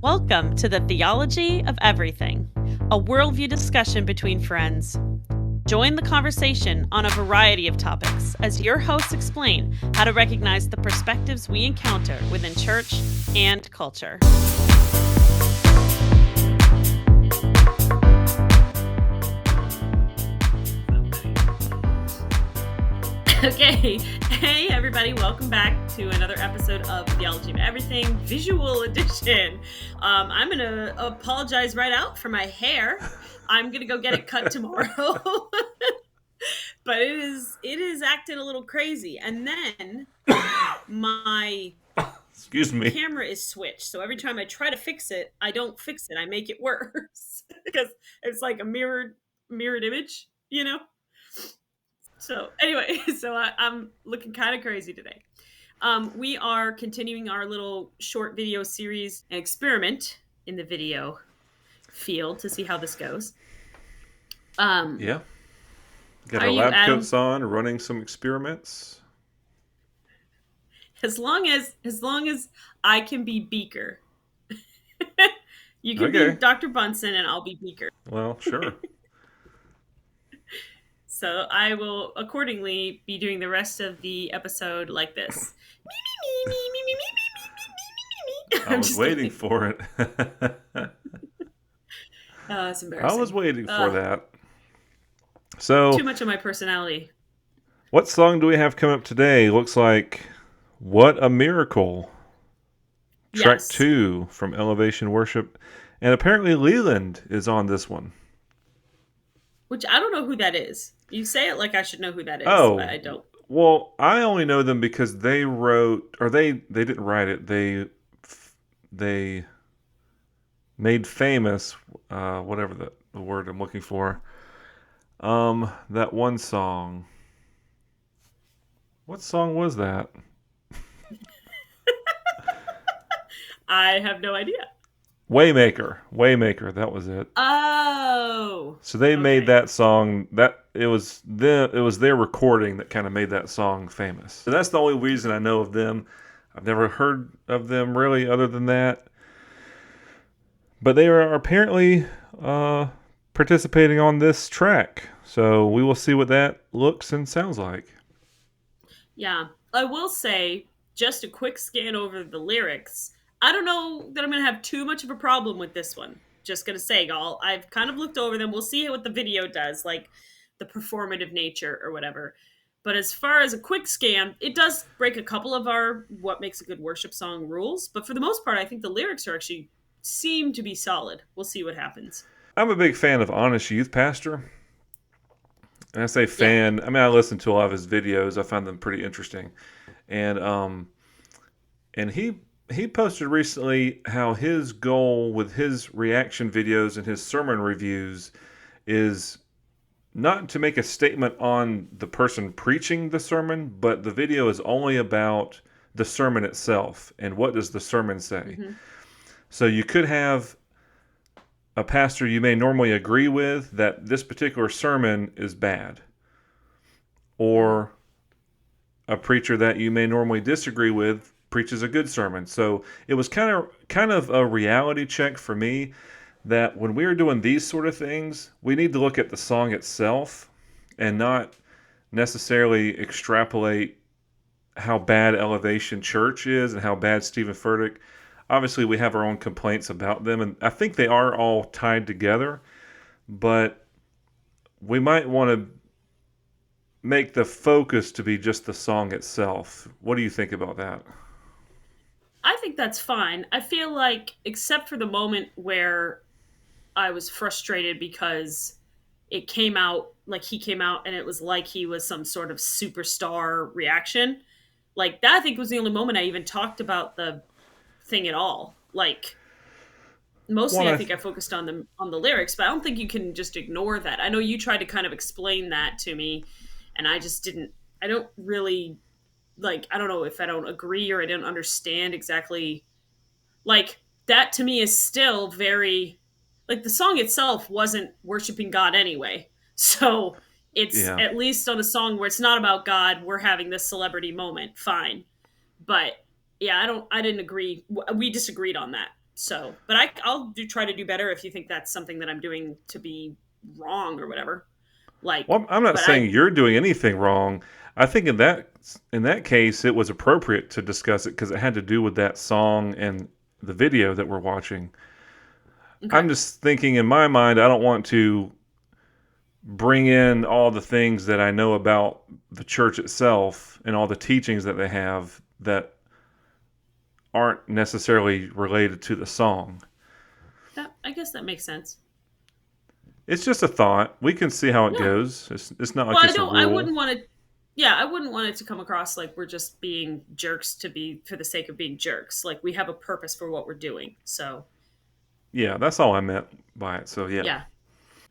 Welcome to the Theology of Everything, a worldview discussion between friends. Join the conversation on a variety of topics as your hosts explain how to recognize the perspectives we encounter within church and culture. Okay, hey everybody, welcome back to another episode of Theology of Everything, Visual Edition. I'm going to apologize right out for my hair. I'm going to go get it cut tomorrow. But it is acting a little crazy. And then my camera is switched. So every time I try to fix it, I don't fix it. I make it worse because it's like a mirrored image, you know? So anyway, I'm looking kind of crazy today. We are continuing our little short video series, an experiment in the video field to see how this goes. Yeah. Got our lab coats on, running some experiments. As long as I can be Beaker. You can be Dr. Bunsen and I'll be Beaker. Well, sure. So I will accordingly be doing the rest of the episode like this. I was waiting for it. It's embarrassing. I was waiting for that. So too much of my personality. What song do we have come up today? Looks like What a Miracle. Track 2 from Elevation Worship. And apparently Leland is on this one. Which I don't know who that is. You say it like I should know who that is, but I don't. Well, I only know them because they wrote, or they didn't write it. They made famous, whatever the word I'm looking for. That one song. What song was that? I have no idea. Waymaker, that was it. Oh. So they made that song. That it was their recording that kind of made that song famous. So that's the only reason I know of them. I've never heard of them really other than that. But they are apparently participating on this track. So we will see what that looks and sounds like. Yeah. I will say, just a quick scan over the lyrics. I don't know that I'm going to have too much of a problem with this one. Just going to say, y'all, I've kind of looked over them. We'll see what the video does, like the performative nature or whatever. But as far as a quick scan, it does break a couple of our what makes a good worship song rules. But for the most part, I think the lyrics are actually seem to be solid. We'll see what happens. I'm a big fan of Honest Youth Pastor. And I say fan, I mean, I listen to a lot of his videos. I find them pretty interesting. And he posted recently how his goal with his reaction videos and his sermon reviews is not to make a statement on the person preaching the sermon, but the video is only about the sermon itself and what does the sermon say. Mm-hmm. So you could have a pastor you may normally agree with that this particular sermon is bad, or a preacher that you may normally disagree with preaches a good sermon. So it was kind of a reality check for me that when we are doing these sort of things, we need to look at the song itself and not necessarily extrapolate how bad Elevation Church is and how bad Stephen Furtick. Obviously, we have our own complaints about them, and I think they are all tied together, but we might want to make the focus to be just the song itself. What do you think about that? I think that's fine. I feel like, except for the moment where I was frustrated because it came out, like he came out and it was like he was some sort of superstar reaction. Like, that I think was the only moment I even talked about the thing at all. Like, mostly I think I focused on the lyrics, but I don't think you can just ignore that. I know you tried to kind of explain that to me, and I just didn't. I don't really, like, I don't know if I don't agree or I didn't understand exactly. Like, that to me is still very, like, the song itself wasn't worshiping God anyway. So it's at least on a song where it's not about God, we're having this celebrity moment. Fine. But yeah, I didn't agree. We disagreed on that. So, but I'll try to do better if you think that's something that I'm doing to be wrong or whatever. Like, Well, I'm not but I saying you're doing anything wrong. I think in that case, it was appropriate to discuss it because it had to do with that song and the video that we're watching. okay. I'm just thinking in my mind, I don't want to bring in all the things that I know about the church itself and all the teachings that they have that aren't necessarily related to the song. That I guess that makes sense. It's just a thought. We can see how it Yeah. goes. It's not Well, like it's a I rule. wouldn't want to. Yeah, I wouldn't want it to come across like we're just being jerks to be for the sake of being jerks. Like we have a purpose for what we're doing. So Yeah, that's all I meant by it. So yeah. yeah.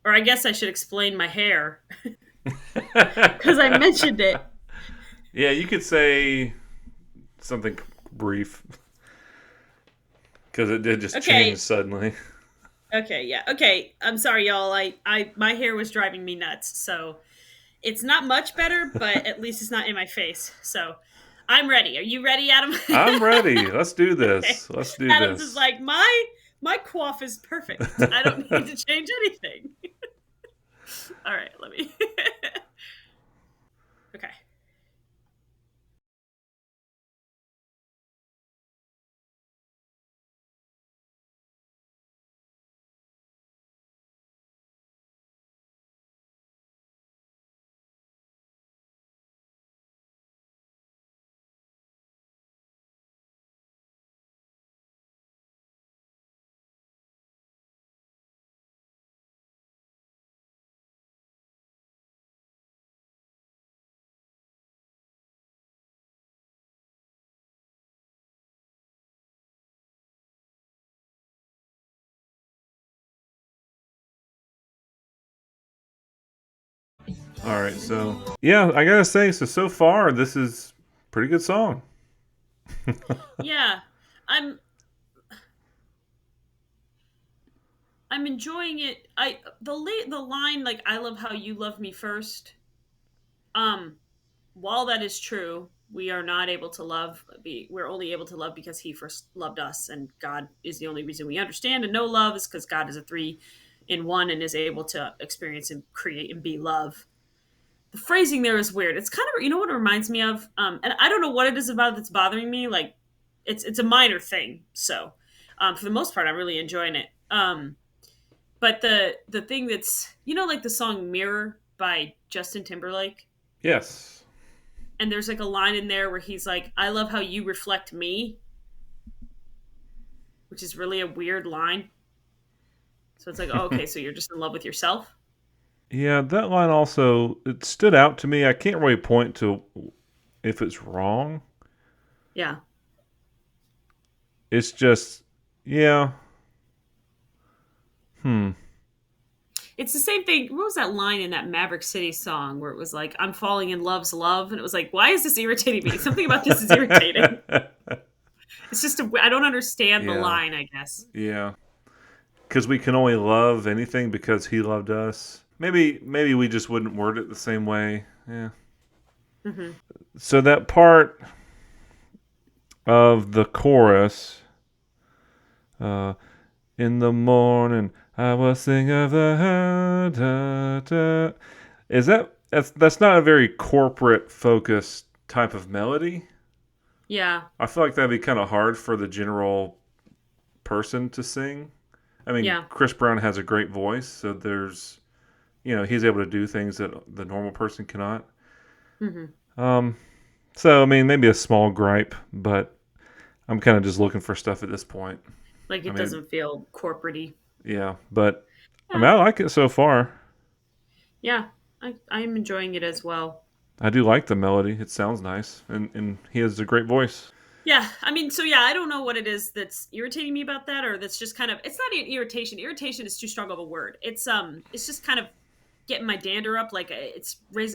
Or I guess I should explain my hair because I mentioned it. Yeah, you could say something brief because it did just change Okay. suddenly. Okay. Yeah. Okay. I'm sorry, y'all. My hair was driving me nuts. So it's not much better, but at least it's not in my face. So I'm ready. Are you ready, Adam? I'm ready. Let's do Okay. this. Let's do Adam's is this. like my coif is perfect. I don't need to change anything. All right, let me. Okay. All right. So yeah, I gotta say, so far this is a pretty good song. Yeah, I'm I'm enjoying it. The line like I love how you love me first. Um, while that is true, we are not able to love. We're only able to love because He first loved us, and God is the only reason we understand and know love is because God is a three in one and is able to experience and create and be love. The phrasing there is weird. It's kind of what it reminds me of, and I don't know what it is about that's bothering me. Like, it's a minor thing. So, for the most part, I'm really enjoying it. But the thing that's like the song "Mirror" by Justin Timberlake, Yes. and there's like a line in there where he's like, "I love how you reflect me," which is really a weird line. So it's like, oh, okay, so you're just in love with yourself. Yeah, that line also it stood out to me. I can't really point to if it's wrong. Yeah. It's just yeah. Hmm. It's the same thing. What was that line in that Maverick City song where it was like, "I'm falling in love's love," and it was like, "Why is this irritating me? Something about this is irritating." It's just I don't understand the Yeah. line. I guess. Yeah. Because we can only love anything because he loved us. Maybe we just wouldn't word it the same way. Yeah. Hmm. So that part of the chorus, uh, in the morning I will sing of the da, da. Is that's not a very corporate focused type of melody. Yeah. I feel like that'd be kind of hard for the general person to sing. I mean, Yeah. Chris Brown has a great voice, so he's able to do things that the normal person cannot. Hmm. Um, so I mean, maybe a small gripe, but I'm kind of just looking for stuff at this point. Like I it mean, doesn't feel corporatey. yeah, but I mean, Yeah. I like it so far. Yeah. I'm enjoying it as well. I do like the melody. It sounds nice, and he has a great voice. Yeah, I mean, so yeah, I don't know what it is that's irritating me about that, or that's just kind of. It's not an irritation. Irritation is too strong of a word. It's just kind of getting my dander up. Like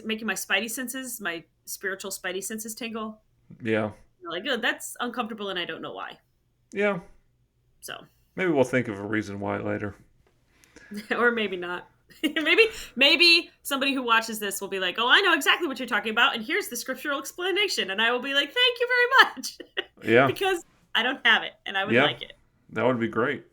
making my spidey senses, my spiritual spidey senses tingle. Yeah, Like, oh, that's uncomfortable, and I don't know why. yeah. So, Maybe we'll think of a reason why later. or maybe not. Maybe somebody who watches this will be like, "Oh, I know exactly what you're talking about, and here's the scriptural explanation," and I will be like, "Thank you very much," Yeah, because I don't have it, and I would yeah, like it. That would be great.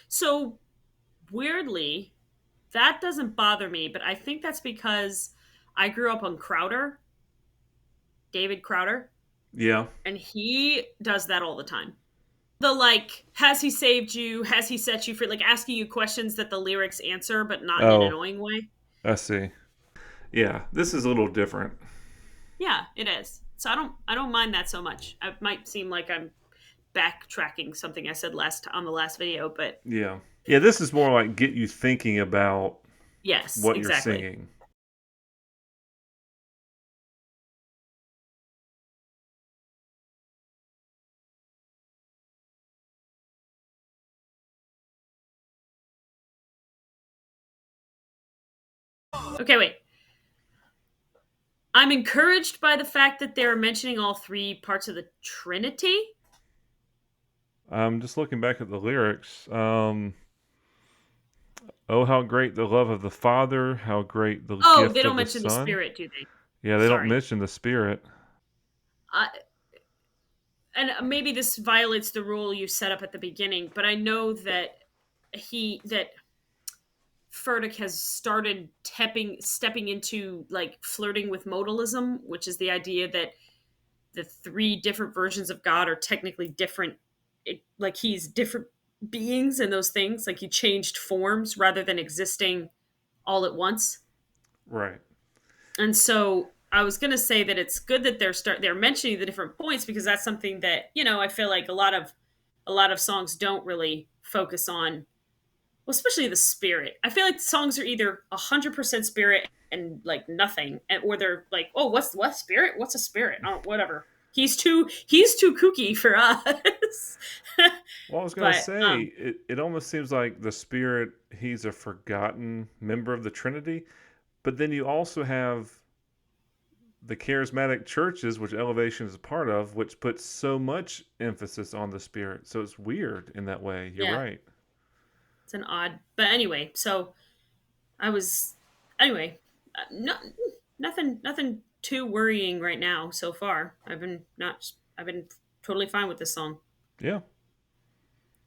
So weirdly, that doesn't bother me, but I think that's because I grew up on Crowder, David Crowder, Yeah. and he does that all the time. The like, has he saved you? Has he set you free? Like asking you questions that the lyrics answer, but not in an Oh, annoying way. I see. Yeah, this is a little different. Yeah, it is. So I don't mind that so much. It might seem like I'm backtracking something I said last on the last video, but Yeah. Yeah, this is more like get you thinking about yes, what you're exactly. singing. Okay, wait. I'm encouraged by the fact that they're mentioning all three parts of the Trinity. I'm just looking back at the lyrics. Oh, how great the love of the Father, how great the Oh, they gift don't of the mention the Son. Spirit, do they? Yeah, they don't Sorry. mention the Spirit. I, and maybe this violates the rule you set up at the beginning, but I know that that Furtick has started stepping into like flirting with modalism, which is the idea that the three different versions of God are technically different. Like he's different beings and those things. Like he changed forms rather than existing all at once. Right. And so I was going to say that it's good that they're mentioning the different points because that's something that I feel like a lot of songs don't really focus on. Well, especially the spirit. I feel like songs are either 100% spirit and like nothing, or they're like, oh, what spirit? What's a spirit? Oh, whatever. He's too kooky for us. Well, I was going to but say, it almost seems like the Spirit, he's a forgotten member of the Trinity. But then you also have the charismatic churches, which Elevation is a part of, which puts so much emphasis on the Spirit. So it's weird in that way. You're yeah, right. it's an odd. But anyway, so I was anyway, no, nothing too worrying right now so far. I've been totally fine with this song. Yeah.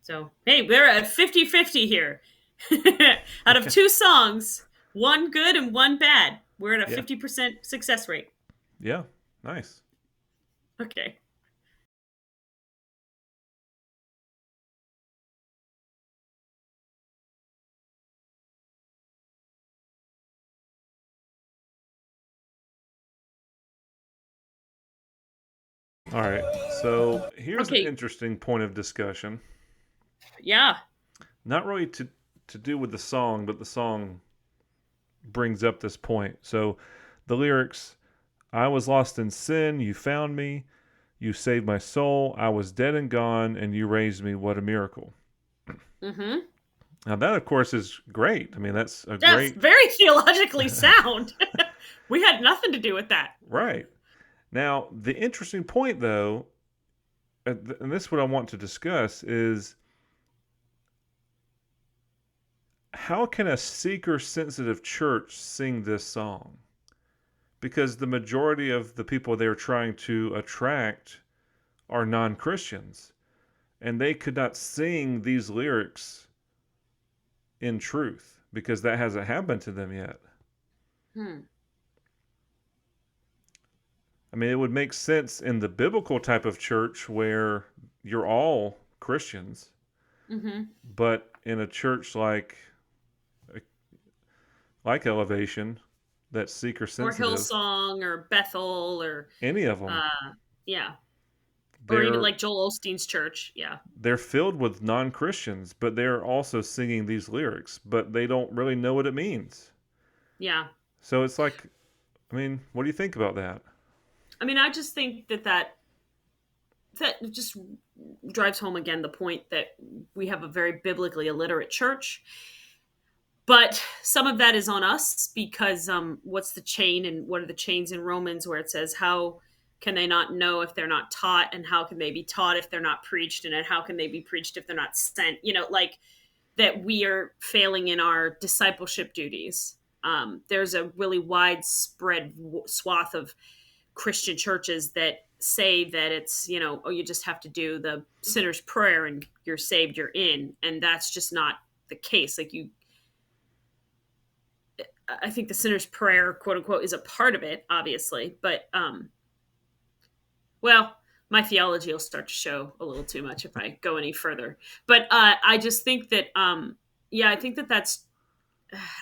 So, hey, we're at 50-50 here. Out of two songs, one good and one bad. We're at a Yeah. 50% success rate. Yeah. Nice. Okay. All right. So here's an Okay. interesting point of discussion. Yeah. Not really to do with the song, but the song brings up this point. So the lyrics, I was lost in sin, you found me, you saved my soul, I was dead and gone, and you raised me. What a miracle. Mm-hmm. Now that of course is great. I mean, that's a That's great very theologically sound. We had nothing to do with that. right. Now, the interesting point though, and this is what I want to discuss is how can a seeker sensitive church sing this song? Because the majority of the people they're trying to attract are non Christians, and they could not sing these lyrics in truth because that hasn't happened to them yet. Hmm. I mean, it would make sense in the biblical type of church where you're all Christians, Mm-hmm. but in a church like Elevation, that's seeker Or sensitive, Hillsong or Bethel or any of them, yeah. Or even they're like Joel Osteen's church. Yeah. they're filled with non-Christians, but they're also singing these lyrics, but they don't really know what it means. Yeah. So it's like, I mean, what do you think about that? I mean, I just think that just drives home again the point that we have a very biblically illiterate church. But some of that is on us because what's the chain and what are the chains in Romans where it says how can they not know if they're not taught? And how can they be taught if they're not preached? And then how can they be preached if they're not sent? Like that we are failing in our discipleship duties. There's a really widespread swath of Christian churches that say that it's, you just have to do the sinner's prayer and you're saved, you're in. And that's just not the case. Like I think the sinner's prayer, quote unquote, is a part of it, obviously. But, well, my theology will start to show a little too much if I go any further. But I just think that, I think that's,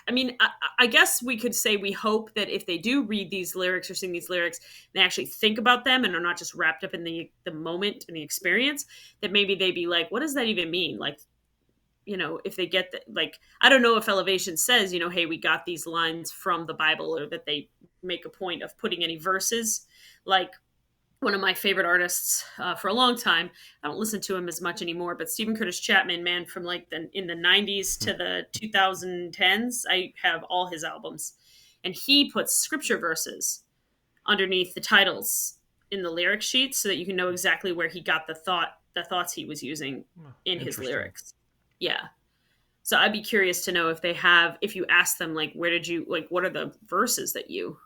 I mean, I guess we could say we hope that if they do read these lyrics or sing these lyrics, they actually think about them and are not just wrapped up in the moment and the experience, that maybe they be like, what does that even mean? Like, if they get I don't know if Elevation says, hey, we got these lines from the Bible, or that they make a point of putting any verses. Like one of my favorite artists for a long time, I don't listen to him as much anymore, but Stephen Curtis Chapman, man, from in the 90s to the 2010s, I have all his albums. And he puts scripture verses underneath the titles in the lyric sheet so that you can know exactly where he got the thoughts he was using in his lyrics. Yeah. So I'd be curious to know if you ask them, like, what are the verses that you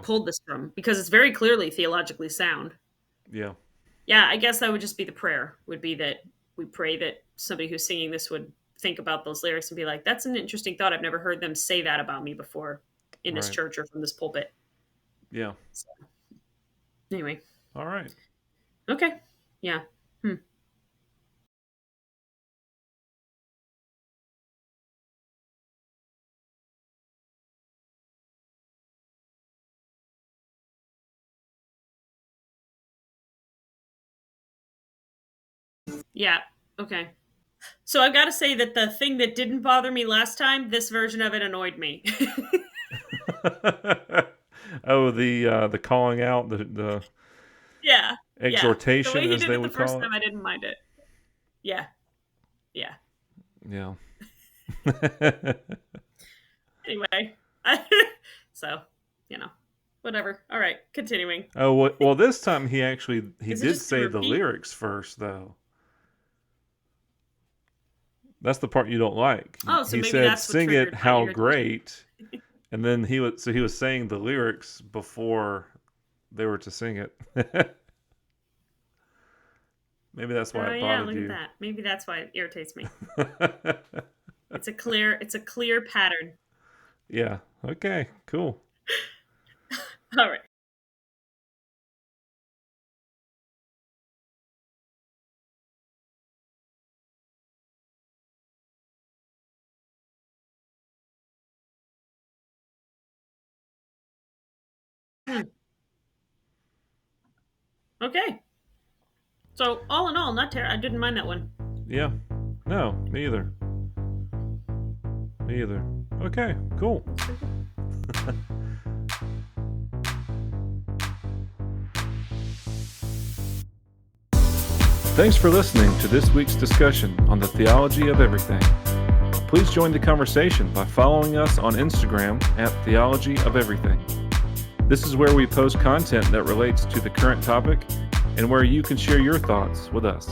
pulled this from? Because it's very clearly theologically sound. Yeah. Yeah, I guess that would just be the prayer, would be that we pray that somebody who's singing this would think about those lyrics and be like, that's an interesting thought. I've never heard them say that about me before in this church or from this pulpit. Yeah. So, anyway. All right. Okay. Yeah. Yeah. Okay. So I've got to say that the thing that didn't bother me last time, this version of it annoyed me. Oh, the calling out, the exhortation, The way he as did they it the would first call it. time, I didn't mind it. Yeah. Yeah. Yeah. Anyway, so whatever. All right, continuing. Oh well, this time he Is it did just say to the repeat? lyrics first, though. That's the part you don't like. Oh, so He maybe said, that's what "Sing it, triggered my how irritation. great," and then he was saying the lyrics before they were to sing it. Maybe that's why Oh it yeah, bothered look at you. that. Maybe that's why it irritates me. It's a clear pattern. Yeah. Okay. Cool. All right. Okay. So all in all, not terrible. I didn't mind that one. Yeah. No, me either. Me either. Okay. Cool. That's pretty good. Thanks for listening to this week's discussion on the theology of everything. Please join the conversation by following us on Instagram at Theology of Everything. This is where we post content that relates to the current topic and where you can share your thoughts with us.